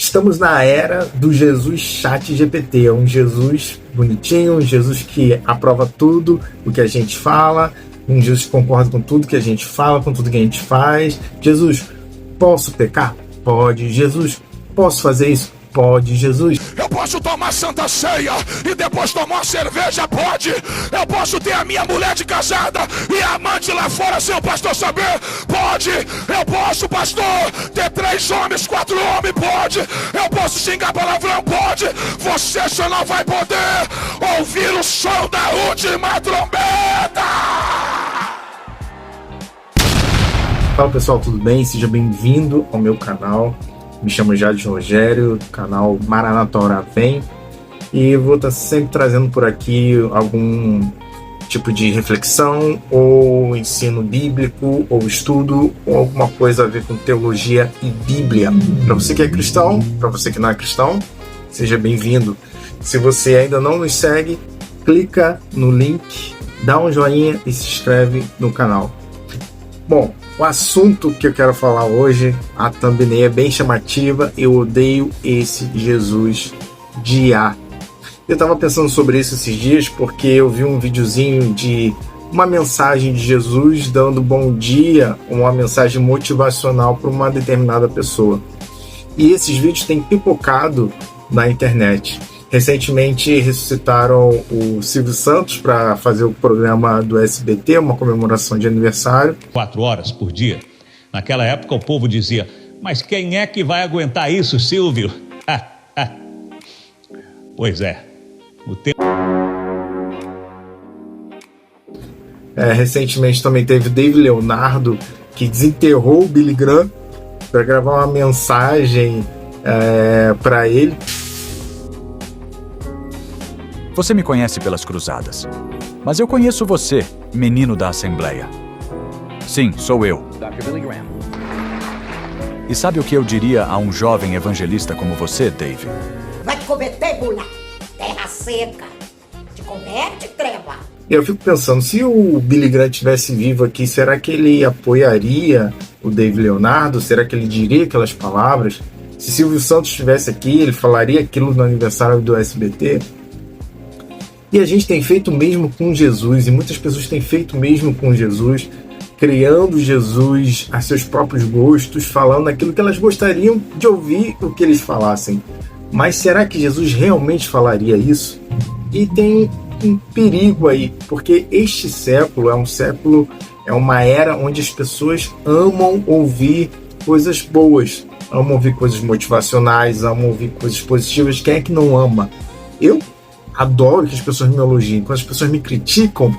Estamos na era do Jesus ChatGPT, é um Jesus bonitinho, um Jesus que aprova tudo o que a gente fala, um Jesus que concorda com tudo que a gente fala, com tudo que a gente faz. Jesus, posso pecar? Pode. Jesus, posso fazer isso? Pode. Jesus, eu posso tomar santa ceia e depois tomar cerveja? Pode. Eu posso ter a minha mulher de casada e a amante lá fora sem o pastor saber? Pode. Eu posso, pastor, ter 3 homens, 4 homens? Pode. Eu posso xingar palavrão? Pode. Você só não vai poder ouvir o som da última trombeta. Fala pessoal, tudo bem? Seja bem-vindo ao meu canal. Me chamo Jadson Rogério, canal Maranata Ora Vem, e vou estar sempre trazendo por aqui algum tipo de reflexão, ou ensino bíblico, ou estudo, ou alguma coisa a ver com teologia e Bíblia. Para você que é cristão, para você que não é cristão, seja bem-vindo. Se você ainda não nos segue, clica no link, dá um joinha e se inscreve no canal. Bom, o assunto que eu quero falar hoje, a thumbnail é bem chamativa. Eu odeio esse Jesus de IA. Eu estava pensando sobre isso esses dias porque eu vi um videozinho de uma mensagem de Jesus dando bom dia, uma mensagem motivacional para uma determinada pessoa. E esses vídeos têm pipocado na internet. Recentemente ressuscitaram o Silvio Santos para fazer o programa do SBT, uma comemoração de aniversário. 4 horas por dia. Naquela época o povo dizia, mas quem é que vai aguentar isso, Silvio? Pois é, o tempo... Recentemente também teve o David Leonardo, que desenterrou o Billy Graham para gravar uma mensagem para ele. Você me conhece pelas cruzadas, mas eu conheço você, menino da Assembleia. Sim, sou eu. Dr. Billy Graham. E sabe o que eu diria a um jovem evangelista como você, Dave? Vai te comer tebula, terra seca, te comer de treva. Eu fico pensando, se o Billy Graham estivesse vivo aqui, será que ele apoiaria o David Leonardo? Será que ele diria aquelas palavras? Se Silvio Santos estivesse aqui, ele falaria aquilo no aniversário do SBT? E a gente tem feito o mesmo com Jesus, e muitas pessoas têm feito o mesmo com Jesus, criando Jesus a seus próprios gostos, falando aquilo que elas gostariam de ouvir o que eles falassem. Mas será que Jesus realmente falaria isso? E tem um perigo aí, porque este século é uma era onde as pessoas amam ouvir coisas boas, amam ouvir coisas motivacionais, amam ouvir coisas positivas. Quem é que não ama? Eu adoro que as pessoas me elogiem. Quando as pessoas me criticam,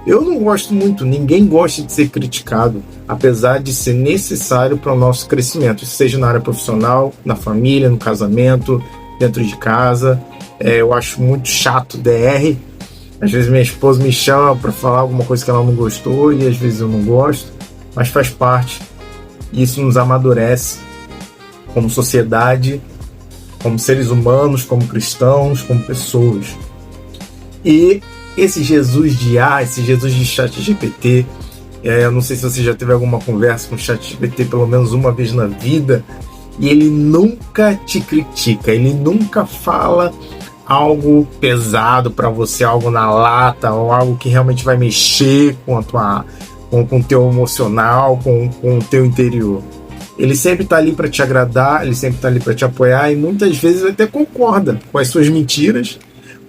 eu não gosto muito. Ninguém gosta de ser criticado, apesar de ser necessário para o nosso crescimento, seja na área profissional, na família, no casamento, dentro de casa. Eu acho muito chato DR. Às vezes minha esposa me chama para falar alguma coisa que ela não gostou e às vezes eu não gosto, mas faz parte. Isso nos amadurece como sociedade, como seres humanos, como cristãos, como pessoas. E esse Jesus de IA, esse Jesus de ChatGPT, eu não sei se você já teve alguma conversa com o ChatGPT pelo menos uma vez na vida, e ele nunca te critica, ele nunca fala algo pesado para você, algo na lata, ou algo que realmente vai mexer com o teu emocional, com o teu interior. Ele sempre está ali para te agradar, ele sempre está ali para te apoiar, e muitas vezes até concorda com as suas mentiras,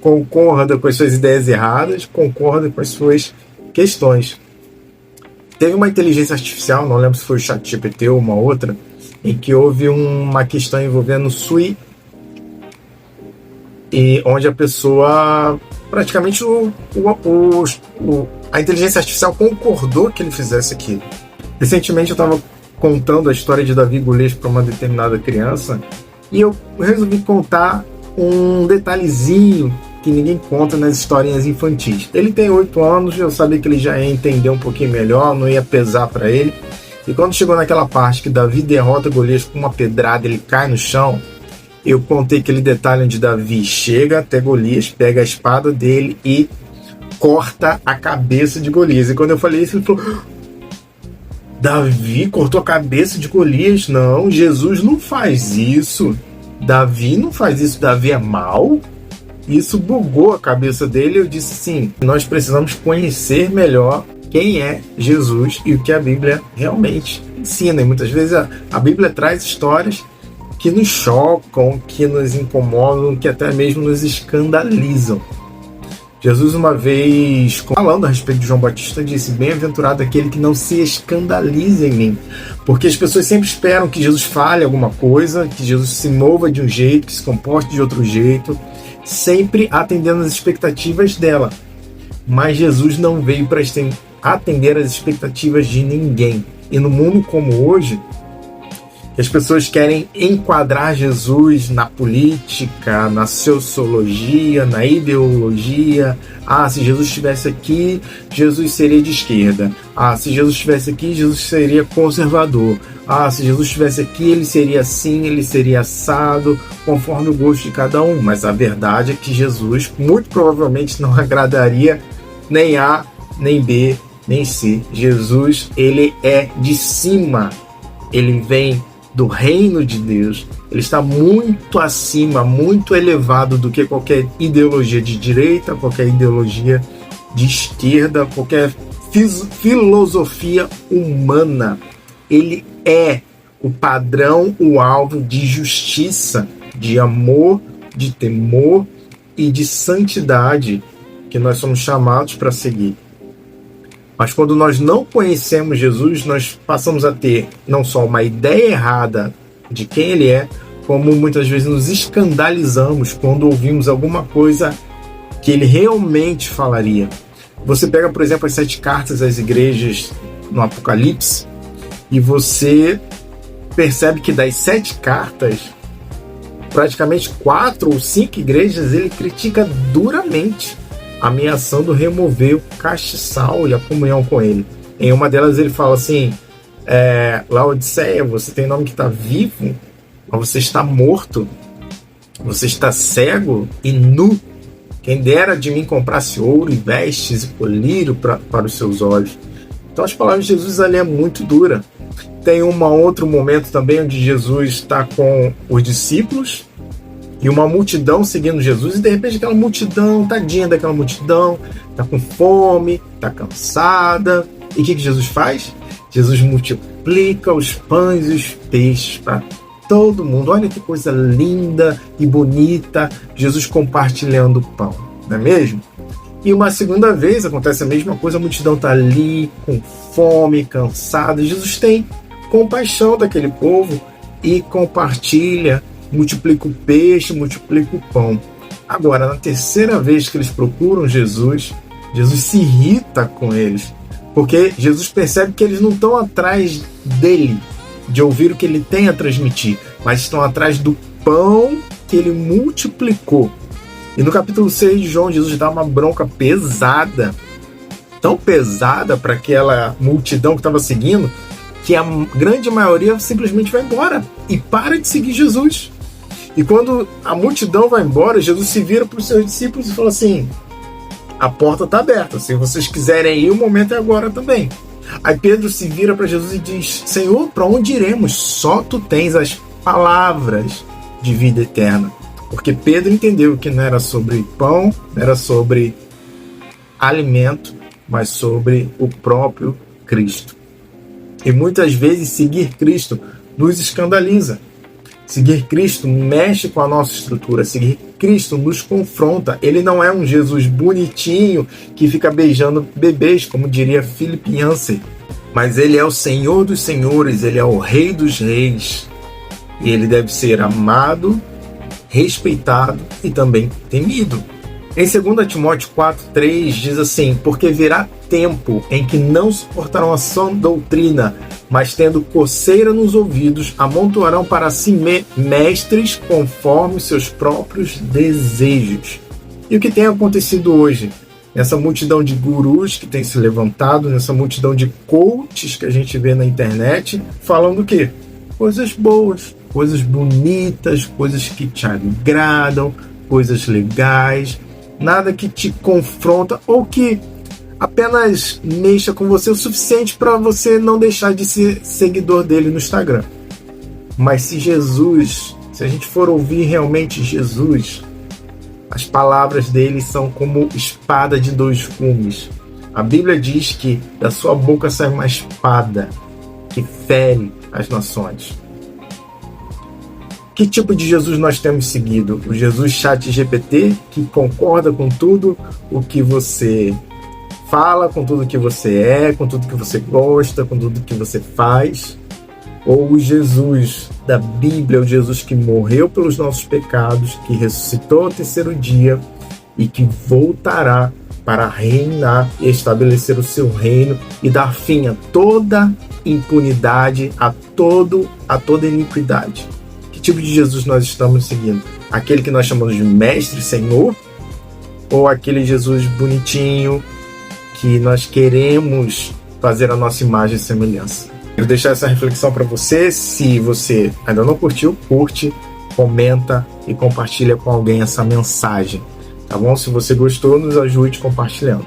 concorda com as suas ideias erradas, concorda com as suas questões. Teve uma inteligência artificial, não lembro se foi o ChatGPT ou uma outra, em que houve uma questão envolvendo Sui, e onde a pessoa, praticamente a inteligência artificial concordou que ele fizesse aquilo. Recentemente eu estava contando a história de Davi e Golias para uma determinada criança, e eu resolvi contar um detalhezinho que ninguém conta nas historinhas infantis. Ele tem 8 anos, eu sabia que ele já ia entender um pouquinho melhor, não ia pesar para ele, e quando chegou naquela parte que Davi derrota Golias com uma pedrada, ele cai no chão, eu contei aquele detalhe onde Davi chega até Golias, pega a espada dele e corta a cabeça de Golias. E quando eu falei isso, ele falou: Davi cortou a cabeça de Golias? Não, Jesus não faz isso. Davi não faz isso, Davi é mau. Isso bugou a cabeça dele. Eu disse sim, nós precisamos conhecer melhor quem é Jesus e o que a Bíblia realmente ensina. E muitas vezes a Bíblia traz histórias que nos chocam, que nos incomodam, que até mesmo nos escandalizam. Jesus, uma vez, falando a respeito de João Batista, disse: bem-aventurado aquele que não se escandaliza em mim. Porque as pessoas sempre esperam que Jesus fale alguma coisa, que Jesus se mova de um jeito, que se comporte de outro jeito, sempre atendendo às expectativas dela. Mas Jesus não veio para atender às expectativas de ninguém. E no mundo como hoje, as pessoas querem enquadrar Jesus na política, na sociologia, na ideologia. Se Jesus estivesse aqui, Jesus seria de esquerda. Se Jesus estivesse aqui, Jesus seria conservador. Se Jesus estivesse aqui, ele seria assim, ele seria assado, conforme o gosto de cada um. Mas a verdade é que Jesus muito provavelmente não agradaria nem A, nem B, nem C. Jesus, ele é de cima. Ele vem do reino de Deus. Ele está muito acima, muito elevado do que qualquer ideologia de direita, qualquer ideologia de esquerda, qualquer filosofia humana. Ele é o padrão, o alvo de justiça, de amor, de temor e de santidade que nós somos chamados para seguir. Mas quando nós não conhecemos Jesus, nós passamos a ter não só uma ideia errada de quem ele é, como muitas vezes nos escandalizamos quando ouvimos alguma coisa que ele realmente falaria. Você pega, por exemplo, as 7 cartas às igrejas no Apocalipse e você percebe que das 7 cartas, praticamente 4 ou 5 igrejas ele critica duramente, ameaçando remover o castiçal e a comunhão com ele. Em uma delas ele fala assim: Laodiceia, você tem nome que está vivo, mas você está morto, você está cego e nu. Quem dera de mim comprasse ouro e vestes e colírio para os seus olhos. Então as palavras de Jesus ali é muito dura. Tem outro momento também onde Jesus está com os discípulos e uma multidão seguindo Jesus, e de repente aquela multidão, tadinha daquela multidão, está com fome, está cansada. E o que Jesus faz? Jesus multiplica os pães e os peixes para todo mundo. Olha que coisa linda e bonita, Jesus compartilhando o pão, não é mesmo? E uma segunda vez acontece a mesma coisa, a multidão está ali com fome, cansada. Jesus tem compaixão daquele povo e compartilha, multiplica o peixe, multiplica o pão. Agora, na terceira vez que eles procuram Jesus, Jesus se irrita com eles, porque Jesus percebe que eles não estão atrás dele, de ouvir o que ele tem a transmitir, mas estão atrás do pão que ele multiplicou. E no capítulo 6 de João, Jesus dá uma bronca pesada, tão pesada para aquela multidão que estava seguindo, que a grande maioria simplesmente vai embora e para de seguir Jesus. E quando a multidão vai embora, Jesus se vira para os seus discípulos e fala assim: a porta está aberta, se vocês quiserem ir, o momento é agora também. Aí Pedro se vira para Jesus e diz: Senhor, para onde iremos? Só tu tens as palavras de vida eterna. Porque Pedro entendeu que não era sobre pão, não era sobre alimento, mas sobre o próprio Cristo. E muitas vezes seguir Cristo nos escandaliza. Seguir Cristo mexe com a nossa estrutura. Seguir Cristo nos confronta. Ele não é um Jesus bonitinho que fica beijando bebês, como diria Philip Yancey. Mas ele é o Senhor dos senhores, ele é o Rei dos reis. E ele deve ser amado, respeitado e também temido. Em 2 Timóteo 4,3 diz assim: porque virá tempo em que não suportarão a sã doutrina, mas tendo coceira nos ouvidos, amontoarão para si mestres conforme seus próprios desejos. E o que tem acontecido hoje? Nessa multidão de gurus que tem se levantado, nessa multidão de coaches que a gente vê na internet, falando o quê? Coisas boas, coisas bonitas, coisas que te agradam, coisas legais, nada que te confronta ou que apenas mexa com você o suficiente para você não deixar de ser seguidor dele no Instagram. Mas se Jesus Se a gente for ouvir realmente Jesus, as palavras dele são como espada de dois gumes. A Bíblia diz que da sua boca sai uma espada que fere as nações. Que tipo de Jesus nós temos seguido? O Jesus ChatGPT, que concorda com tudo o que você fala, com tudo que você é, com tudo que você gosta, com tudo que você faz? Ou o Jesus da Bíblia, o Jesus que morreu pelos nossos pecados, que ressuscitou ao terceiro dia e que voltará para reinar e estabelecer o seu reino e dar fim a toda impunidade, a toda iniquidade? Que tipo de Jesus nós estamos seguindo? Aquele que nós chamamos de Mestre, Senhor? Ou aquele Jesus bonitinho que nós queremos fazer a nossa imagem e semelhança? Quero deixar essa reflexão para você. Se você ainda não curtiu, curte, comenta e compartilha com alguém essa mensagem, tá bom? Se você gostou, nos ajude compartilhando.